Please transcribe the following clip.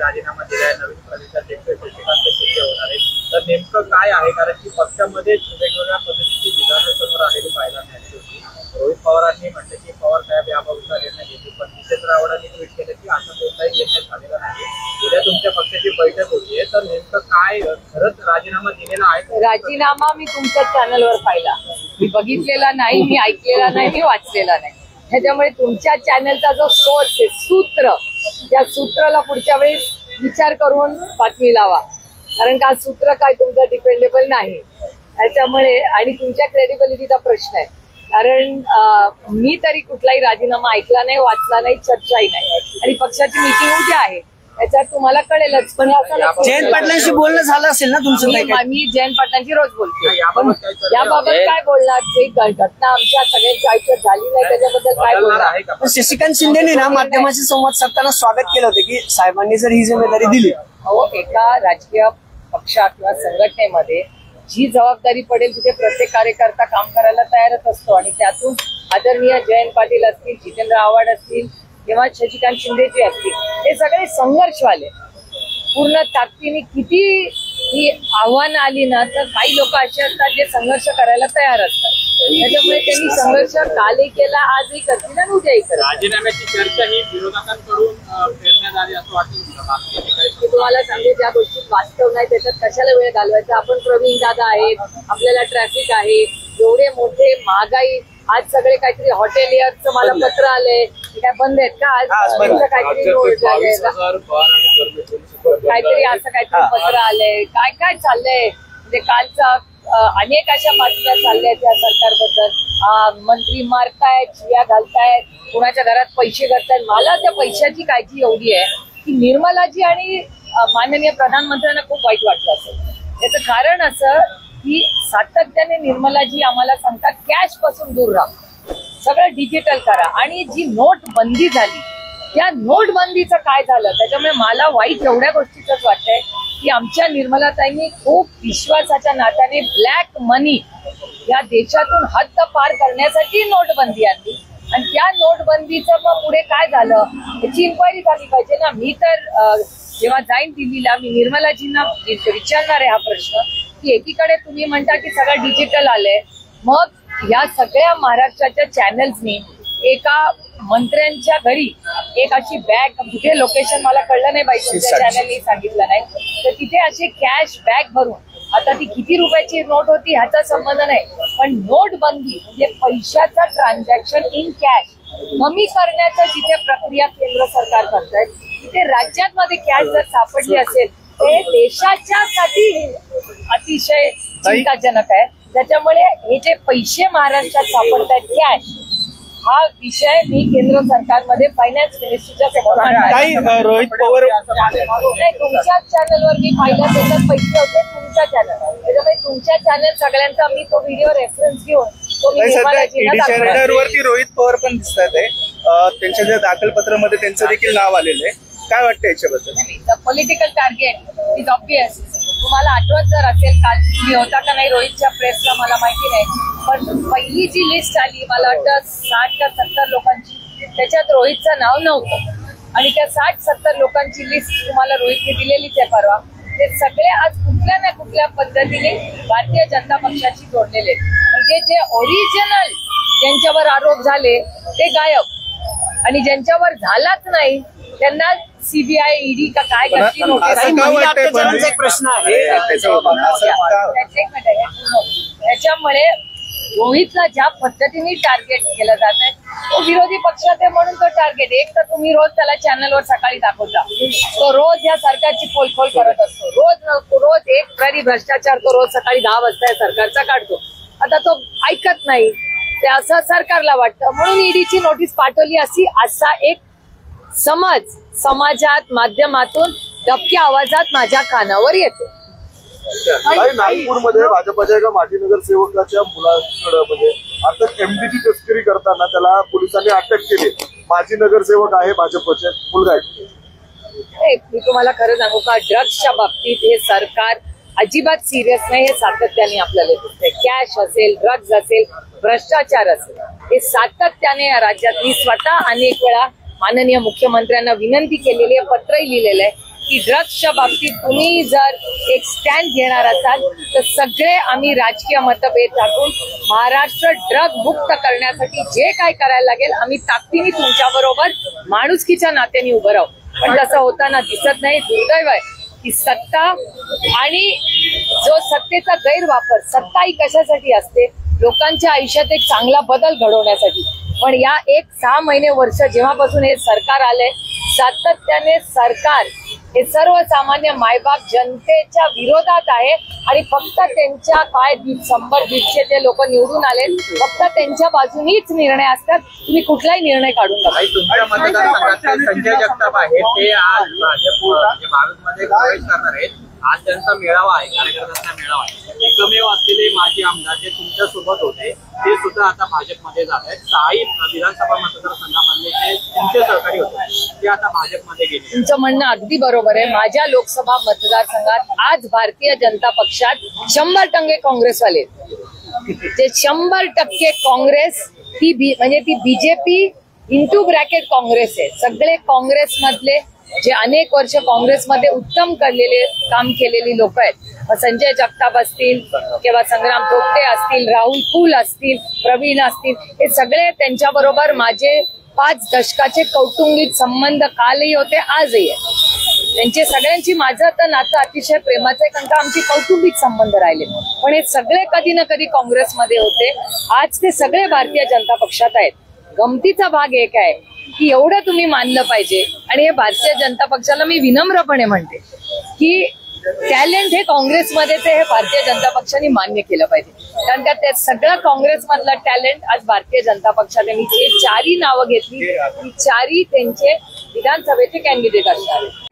राजीनामा दिलाय, नवीन प्रदेशाध्यक्ष शशिकांत शिंदे होणार आहे, तर नेमकं काय आहे? कारण की पक्षामध्ये वेगवेगळ्या पद्धतीची विधानं समोर आलेली पाहायला मिळाली होती. रोहित पवारांनी म्हटलं की पवार साहेब याबाबतचा निर्णय घेतील, पण जितेंद्र आव्हाडांनी ट्विट केलं की असा कोणताही निर्णय झालेला नाही. उद्या तुमच्या पक्षाची बैठक होतीये, तर नेमकं काय खरंच राजीनामा दिलेला आहे? राजीनामा मी तुमच्या चॅनलवर पाहिला, मी बघितलेला नाही, मी ऐकलेला नाही, मी वाचलेला नाही. त्याच्यामुळे तुमच्या चॅनलचा जो सोर्स आहे, सूत्र, त्या सूत्राला पुढच्या वेळेस विचार करून बातमी लावा, कारण का सूत्र काय तुमचं डिपेंडेबल नाही. त्याच्यामुळे आणि तुमच्या क्रेडिबिलिटीचा प्रश्न आहे, कारण मी तरी कुठलाही राजीनामा ऐकला नाही, वाचला नाही, चर्चाही नाही. आणि पक्षाची मीटिंग उद्या आहे, त्याच्यात तुम्हाला कळेलच. पण जयंत पाटलांशी बोलणं झालं असेल ना तुमचं? मी जयंत पाटलांशी रोज बोलते, याबाबत काय बोलणार? जे घटना आमच्या सगळ्यांची आयुष्यात झाली नाही त्याच्याबद्दल काय बोलणार? शशिकांत शिंदेनी ना माध्यमाशी संवाद साधताना स्वागत केलं होतं की साहेबांनी जर ही जिम्मेदारी दिली. अहो, एका राजकीय पक्षात किंवा संघटनेमध्ये जी जबाबदारी पडेल तिथे प्रत्येक कार्यकर्ता काम करायला तयारच असतो. आणि त्यातून आदरणीय जयंत पाटील असतील, जितेंद्र आव्हाड असतील किंवा शशिकांत शिंदेचे असतील, हे सगळे संघर्षवाले पूर्ण ताकदीने. किती ही आव्हानं आली ना, तर काही लोक असे असतात जे संघर्ष करायला तयार असतात. त्याच्यामुळे त्यांनी संघर्ष कालही केला, आजही करतील आणि उद्याही करतील. राजीनाम्याची चर्चा ही विरोधकांकडून करण्यात आली असं वाटतं. मी तुम्हाला सांगू, ज्या गोष्टीत वास्तव नाही त्याच्यात कशाला वेळ घालवायचा? आपण प्रवीण दादा आहेत, आपल्याला ट्रॅफिक आहे, एवढे मोठे महागाई, आज सगळे काहीतरी हॉटेलियरचं मला पत्र आलंय, काय बंद आहेत का आज? काहीतरी काहीतरी असं काहीतरी पत्र आलंय, काय काय चाललंय? म्हणजे कालचा अनेक अशा बातम्या चालल्या त्या सरकारबद्दल. मंत्री मारतायत, शिव्या घालतायत, कुणाच्या घरात पैसे घालतायत. मला त्या पैशाची काळजी एवढी आहे की निर्मलाजी आणि माननीय प्रधानमंत्र्यांना खूप वाईट वाटलं असेल. याचं कारण असं की सातत्याने निर्मलाजी आम्हाला सांगतात कॅश पासून दूर राहा, सगळं डिजिटल करा. आणि जी नोटबंदी झाली, त्या नोटबंदीचं काय झालं? त्याच्यामुळे मला वाईट एवढ्या गोष्टीच वाटतंय की आमच्या निर्मलाताईंनी खूप विश्वासाच्या नात्याने ब्लॅक मनी या देशातून हद्द पार करण्यासाठी नोटबंदी आणली. आणि त्या नोटबंदीचं मग पुढे काय झालं याची इन्क्वायरी झाली पाहिजे ना. मी तर जेव्हा जाईन दिल्लीला, मी निर्मलाजींना विचारणार आहे हा प्रश्न की एकीकडे तुम्ही म्हणता की सगळं डिजिटल आलंय, मग या सगळ्या महाराष्ट्राच्या चॅनल्सनी एका मंत्र्यांच्या घरी एक अशी बॅग, कुठे लोकेशन मला कळलं नाही बाई, तुमच्या चॅनलनी सांगितलं नाही, तर तिथे अशी कॅश बॅग भरून, आता ती किती रुपयाची नोट होती ह्याचा संबंध नाही, पण नोटबंदी म्हणजे पैशाचं ट्रान्झॅक्शन इन कॅश कमी करण्याचं जिथे प्रक्रिया केंद्र सरकार करतंय, तिथे राज्यांमध्ये कॅश जर सापडली असेल ते देशाच्यासाठी अतिशय चिंताजनक आहे. त्याच्यामुळे हे जे पैसे महाराष्ट्रात सापडत आहेत कॅश, हा विषय मी केंद्र सरकारमध्ये फायनान्स मिनिस्ट्रीच्या समोर रोहित पवार तुमच्याच चॅनलवर मी पाहिलं, त्याच्यात पैसे होते तुमच्या चॅनल. त्याच्यामुळे तुमच्या चॅनल सगळ्यांचा मी तो व्हिडिओ रेफरन्स घेऊन वरती रोहित पवार पण दिसतात आहे, त्यांच्या ज्या दाखल पत्रामध्ये त्यांचं देखील नाव आलेलं आहे. काय वाटतं याच्याबद्दल? Political target is obvious. तुम्हाला आठवत जर असेल, काल मी होता का नाही रोहितच्या प्रेसला मला माहिती नाही, पण पहिली जी लिस्ट आली मला वाटतं 60 का 70 लोकांची, त्याच्यात रोहितचं नाव नव्हतं. आणि त्या 60-70 लोकांची लिस्ट तुम्हाला रोहितने दिलेलीच आहे परवा. ते सगळे आज कुठल्या ना कुठल्या पद्धतीने भारतीय जनता पक्षाशी जोडलेले, म्हणजे जे ओरिजिनल ज्यांच्यावर आरोप झाले ते गायब, आणि ज्यांच्यावर झालाच नाही त्यांना सीबीआय, ईडी का काय प्रश्न आहे. त्याच्यामुळे रोहितला ज्या पद्धतीने टार्गेट केलं जात आहे, तो विरोधी पक्षात आहे म्हणून तो टार्गेट. एक तर तुम्ही रोज त्याला चॅनलवर सकाळी दाखवता, तो रोज या सरकारची पोलखोल करत असतो, रोज एक तरी भ्रष्टाचार तो रोज सकाळी 10 वाजता या सरकारचा काढतो. आता तो ऐकत नाही, ते असं सरकारला वाटतं म्हणून ईडीची नोटीस पाठवली, असा एक समज समाजात माध्यमातून दबक्या आवाजात माझ्या कानावर येतो. नागपूरमध्ये भाजपच्या एका माजी नगरसेवकाच्या मुलाकडे म्हणजे अर्थात एमडीची तस्करी करताना त्याला पोलिसांनी अटक केली. माजी नगरसेवक आहे, भाजपचे मुलगा आहे. मी तुम्हाला खरं सांगू का, ड्रग्सच्या बाबतीत हे सरकार अजिबात सिरियस नाही, हे सातत्याने आपल्याला दिसतंय. कॅश असेल, ड्रग्ज असेल, भ्रष्टाचार असेल, हे सातत्याने या राज्यात मी स्वतः अनेक वेळा माननीय मुख्यमंत्र्यांना विनंती केलेली आहे, पत्रही लिहिलेलं आहे की ड्रग्सच्या बाबतीत तुम्ही जर एक स्टँड घेणार असाल तर सगळे आम्ही राजकीय मतभेद टाकून महाराष्ट्र ड्रग मुक्त करण्यासाठी जे काय करायला लागेल आम्ही ताकदीने तुमच्या बरोबर माणुसकीच्या नात्याने उभं राहू. पण तसं होताना दिसत नाही. दुर्दैव आहे की सत्ता आणि जो सत्तेचा गैरवापर, सत्ता ही कशासाठी असते? लोकांच्या आयुष्यात एक चांगला बदल घडवण्यासाठी. पण या 1-6 महिने वर्ष जेव्हापासून हे सरकार आले, सातत्याने सरकार हे सर्वसामान्य मायबाप जनतेच्या विरोधात आहे आणि फक्त त्यांच्या काय 100-150 ते लोक निवडून आले, फक्त त्यांच्या बाजूनीच निर्णय असतात. तुम्ही कुठलाही निर्णय काढून नका. तुमच्या मतदारसंघातले संजय जगताप आहेत, ते आज भाजपमध्ये प्रवेश करणार आहेत. आज त्यांचा मेळावा आहे, कार्यकर्त्यांचा मेळावा आहे. एकमेव असलेले माजी आमदार जे तुमच्या सोबत होते ते सुद्धा आता भाजपमध्ये जात आहेत. 6 विधानसभा मतदारसंघामधले जे तुमचे सहकारी होते ते आता भाजपमध्ये गेले. तुमचं म्हणणं अगदी बरोबर आहे. माझ्या लोकसभा मतदारसंघात आज भारतीय जनता पक्षात 100% काँग्रेसवाले, ते 100% काँग्रेस ती म्हणजे ती बीजेपी इंटू ब्रॅकेट काँग्रेस आहे. सगळे काँग्रेसमधले जे अनेक वर्ष काँग्रेसमध्ये उत्तम काम केलेली लोक आहेत, संजय जगताप असतील किंवा संग्राम थोपटे असतील, राहुल कुल असतील, प्रवीण असतील, हे सगळे त्यांच्याबरोबर माझे 5 दशकाचे कौटुंबिक संबंध कालही होते, आजही आहे. त्यांचे सगळ्यांची माझं तर नातं अतिशय प्रेमाचं आहे, कारण का आमचे कौटुंबिक संबंध राहिले. पण हे सगळे कधी ना कधी काँग्रेसमध्ये होते. आज ते सगळे भारतीय जनता पक्षात आहेत. गमतीचा भाग एक आहे की एवढं तुम्ही मानलं पाहिजे. आणि हे भारतीय जनता पक्षाला मी विनम्रपणे म्हणते की टॅलेंट हे काँग्रेसमध्ये ते हे भारतीय जनता पक्षाने मान्य केलं पाहिजे. कारण का ते सगळं काँग्रेसमधलं टॅलेंट आज भारतीय जनता पक्षाने, मी जे 4ही नावं घेतली ती 4ही त्यांचे विधानसभेचे कॅन्डिडेट असणार आहेत.